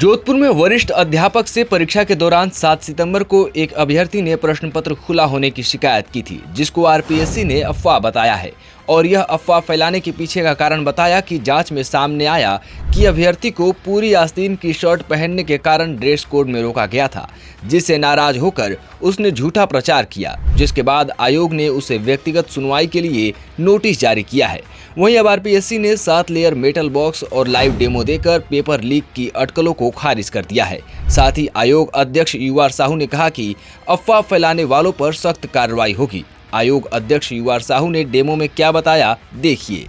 जोधपुर में वरिष्ठ अध्यापक से परीक्षा के दौरान 7 सितंबर को एक अभ्यर्थी ने प्रश्न पत्र खुला होने की शिकायत की थी, जिसको आरपीएससी ने अफवाह बताया है। और यह अफवाह फैलाने के पीछे का कारण बताया कि जांच में सामने आया कि अभ्यर्थी को पूरी आस्तीन की शर्ट पहनने के कारण ड्रेस कोड में रोका गया था, जिससे नाराज होकर उसने झूठा प्रचार किया, जिसके बाद आयोग ने उसे व्यक्तिगत सुनवाई के लिए नोटिस जारी किया है। वहीं अब आरपीएससी ने 7 लेयर मेटल बॉक्स और लाइव डेमो देकर पेपर लीक की अटकलों को खारिज कर दिया है। साथ ही आयोग अध्यक्ष यूआर साहू ने कहा कि अफवाह फैलाने वालों पर सख्त कार्रवाई होगी। आयोग अध्यक्ष यूआर साहू ने डेमो में क्या बताया, देखिए।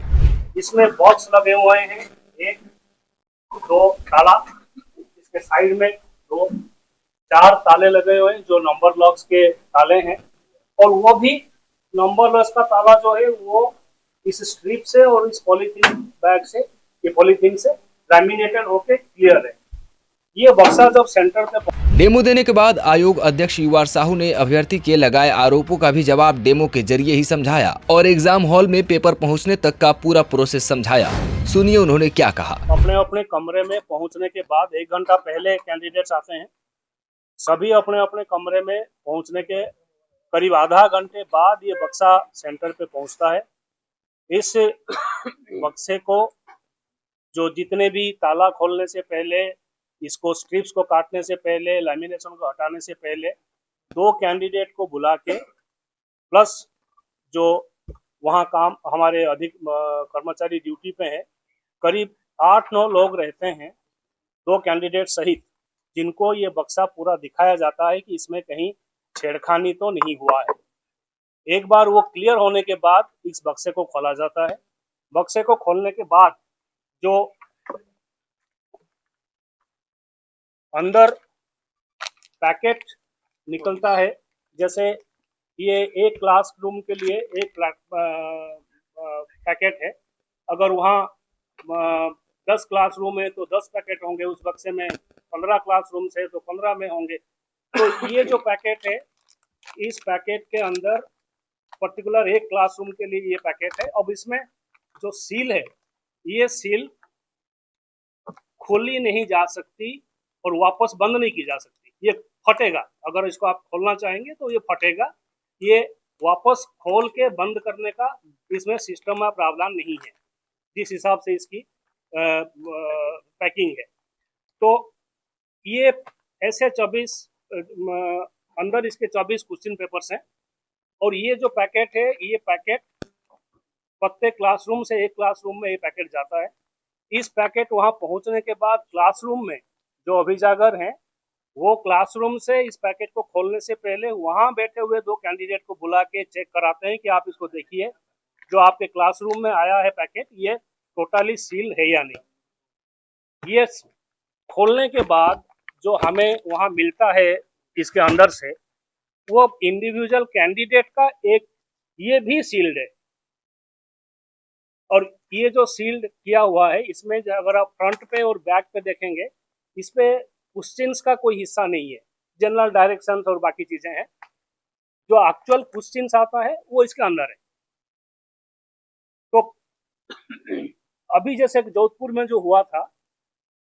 इसमें बॉक्स लगे हुए हैं, एक दो ताला, इसके साइड में दो 4 ताले लगे हुए हैं जो नंबर लॉक्स के ताले हैं, और वो भी नंबर लॉक्स का ताला जो है वो इस स्ट्रिप से और इस पॉलीथीन बैग से, ये पॉलीथीन से लैमिनेटेड होके क्लियर है। ये बक्सा जब सेंटर पे डेमो देने के बाद आयोग अध्यक्ष यूआर साहू ने अभ्यर्थी के लगाए आरोपों का भी जवाब डेमो के जरिए ही समझाया और एग्जाम हॉल में पेपर पहुंचने तक का पूरा प्रोसेस समझाया। सुनिए उन्होंने क्या कहा। अपने अपने कमरे में पहुंचने के बाद 1 घंटा पहले कैंडिडेट्स आते हैं। सभी अपने अपने कमरे में पहुंचने के करीब आधा घंटे बाद ये बक्सा सेंटर पे पहुंचता है। इस बक्से को जो जितने भी ताला खोलने से पहले, इसको स्ट्रिप्स को काटने से पहले, लैमिनेशन को हटाने से पहले 2 कैंडिडेट को बुला के, प्लस जो वहाँ काम हमारे अधिक कर्मचारी ड्यूटी पे हैं, करीब 8-9 लोग रहते हैं, 2 कैंडिडेट सहित, जिनको ये बक्सा पूरा दिखाया जाता है कि इसमें कहीं छेड़खानी तो नहीं हुआ है। एक बार वो क्लियर होने के बाद इस बक्से को खोला जाता है। बक्से को खोलने के बाद जो अंदर पैकेट निकलता है, जैसे ये एक क्लासरूम के लिए एक पैकेट है। अगर वहाँ 10 क्लासरूम है तो 10 पैकेट होंगे, उस बक्से में 15 क्लासरूम है तो 15 में होंगे। तो ये जो पैकेट है, इस पैकेट के अंदर पर्टिकुलर एक क्लासरूम के लिए ये पैकेट है। अब इसमें जो सील है, ये सील खोली नहीं जा सकती और वापस बंद नहीं की जा सकती। ये फटेगा, अगर इसको आप खोलना चाहेंगे तो ये फटेगा। ये वापस खोल के बंद करने का इसमें सिस्टम में प्रावधान नहीं है, जिस हिसाब से इसकी पैकिंग है। तो ये ऐसे 24 अंदर इसके 24 क्वेश्चन पेपर्स हैं, और ये जो पैकेट है, ये पैकेट प्रत्येक क्लासरूम से एक क्लासरूम में ये पैकेट जाता है। इस पैकेट वहां पहुंचने के बाद क्लासरूम में जो अभिजागर हैं, वो क्लासरूम से इस पैकेट को खोलने से पहले वहां बैठे हुए 2 कैंडिडेट को बुला के चेक कराते हैं कि आप इसको देखिए, जो आपके क्लासरूम में आया है पैकेट, ये टोटली सील है या नहीं। ये खोलने के बाद जो हमें वहां मिलता है इसके अंदर से, वो इंडिविजुअल कैंडिडेट का एक ये भी सील्ड है। और ये जो सील्ड किया हुआ है, इसमें अगर आप फ्रंट पे और बैक पे देखेंगे, इस पे क्वेश्चंस का कोई हिस्सा नहीं है, जनरल डायरेक्शंस और बाकी चीजें हैं। जो एक्चुअल क्वेश्चंस आता है वो इसके अंदर है। तो अभी जैसे जोधपुर में जो हुआ था,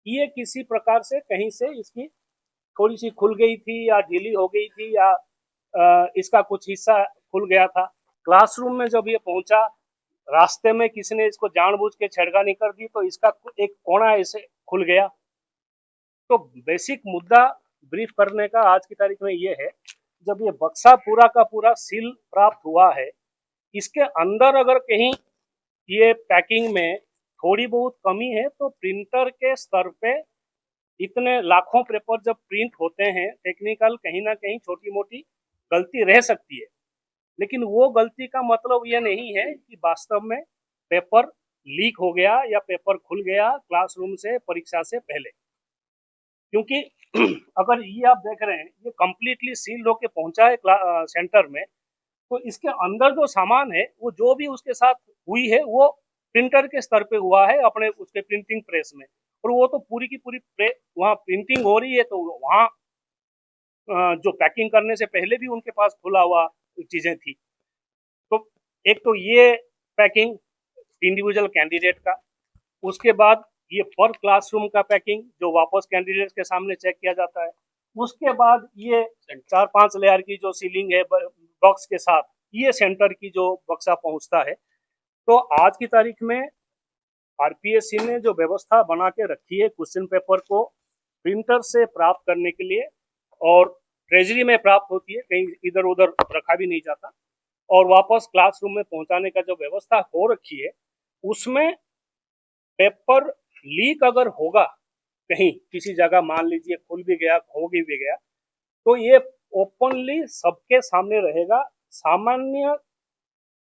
ये किसी प्रकार से कहीं से इसकी थोड़ी सी खुल गई थी या ढीली हो गई थी, या इसका कुछ हिस्सा खुल गया था। क्लासरूम में जब ये पहुंचा, रास्ते में किसी ने इसको जानबूझ के छेड़खानी कर दी, तो इसका एक कोना ऐसे खुल गया। तो बेसिक मुद्दा ब्रीफ करने का आज की तारीख में ये है, जब ये बक्सा पूरा का पूरा सील प्राप्त हुआ है, इसके अंदर अगर कहीं ये पैकिंग में थोड़ी बहुत कमी है, तो प्रिंटर के स्तर पे इतने लाखों पेपर जब प्रिंट होते हैं, टेक्निकल कहीं ना कहीं छोटी मोटी गलती रह सकती है, लेकिन वो गलती का मतलब ये नहीं है कि वास्तव में पेपर लीक हो गया या पेपर खुल गया क्लासरूम से परीक्षा से पहले। क्योंकि अगर ये आप देख रहे हैं, ये कंप्लीटली सील होके पहुंचा है सेंटर में, तो इसके अंदर जो सामान है, वो जो भी उसके साथ हुई है, वो प्रिंटर के स्तर पे हुआ है, अपने उसके प्रिंटिंग प्रेस में, और वो तो पूरी की पूरी वहाँ प्रिंटिंग हो रही है, तो वहाँ जो पैकिंग करने से पहले भी उनके पास खुला हुआ चीजें थी। तो एक तो ये पैकिंग इंडिविजुअल कैंडिडेट का, उसके बाद ये पर क्लासरूम का पैकिंग जो वापस कैंडिडेट्स के सामने चेक किया जाता है। उसके बाद ये 4-5 लेयर की जो सीलिंग है बॉक्स के साथ, ये सेंटर की जो बक्सा पहुंचता है। तो आज की तारीख में आरपीएससी ने जो व्यवस्था बना के रखी है क्वेश्चन पेपर को प्रिंटर से प्राप्त करने के लिए, और ट्रेजरी में प्राप्त होती है, कहीं इधर उधर रखा भी नहीं जाता, और वापस क्लासरूम में पहुंचाने का जो व्यवस्था हो रखी है, उसमें पेपर लीक अगर होगा कहीं किसी जगह, मान लीजिए खुल भी गया, हो भी गया, तो ये ओपनली सबके सामने रहेगा। सामान्य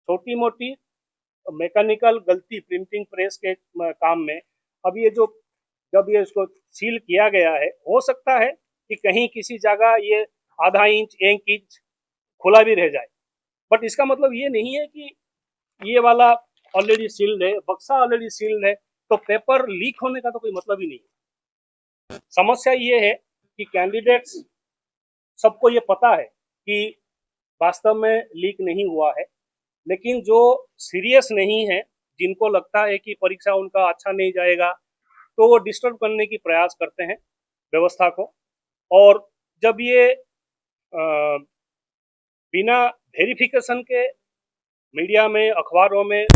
छोटी मोटी मैकेनिकल गलती प्रिंटिंग प्रेस के काम में, अब ये जो जब ये इसको सील किया गया है, हो सकता है कि कहीं किसी जगह ये आधा इंच 1 इंच खुला भी रह जाए, बट इसका मतलब ये नहीं है कि ये वाला ऑलरेडी सील्ड है, बक्सा ऑलरेडी सील्ड है, तो पेपर लीक होने का तो कोई मतलब ही नहीं है। समस्या ये है कि कैंडिडेट्स सबको ये पता है कि वास्तव में लीक नहीं हुआ है, लेकिन जो सीरियस नहीं है, जिनको लगता है कि परीक्षा उनका अच्छा नहीं जाएगा, तो वो डिस्टर्ब करने की प्रयास करते हैं व्यवस्था को। और जब ये बिना वेरिफिकेशन के मीडिया में, अखबारों में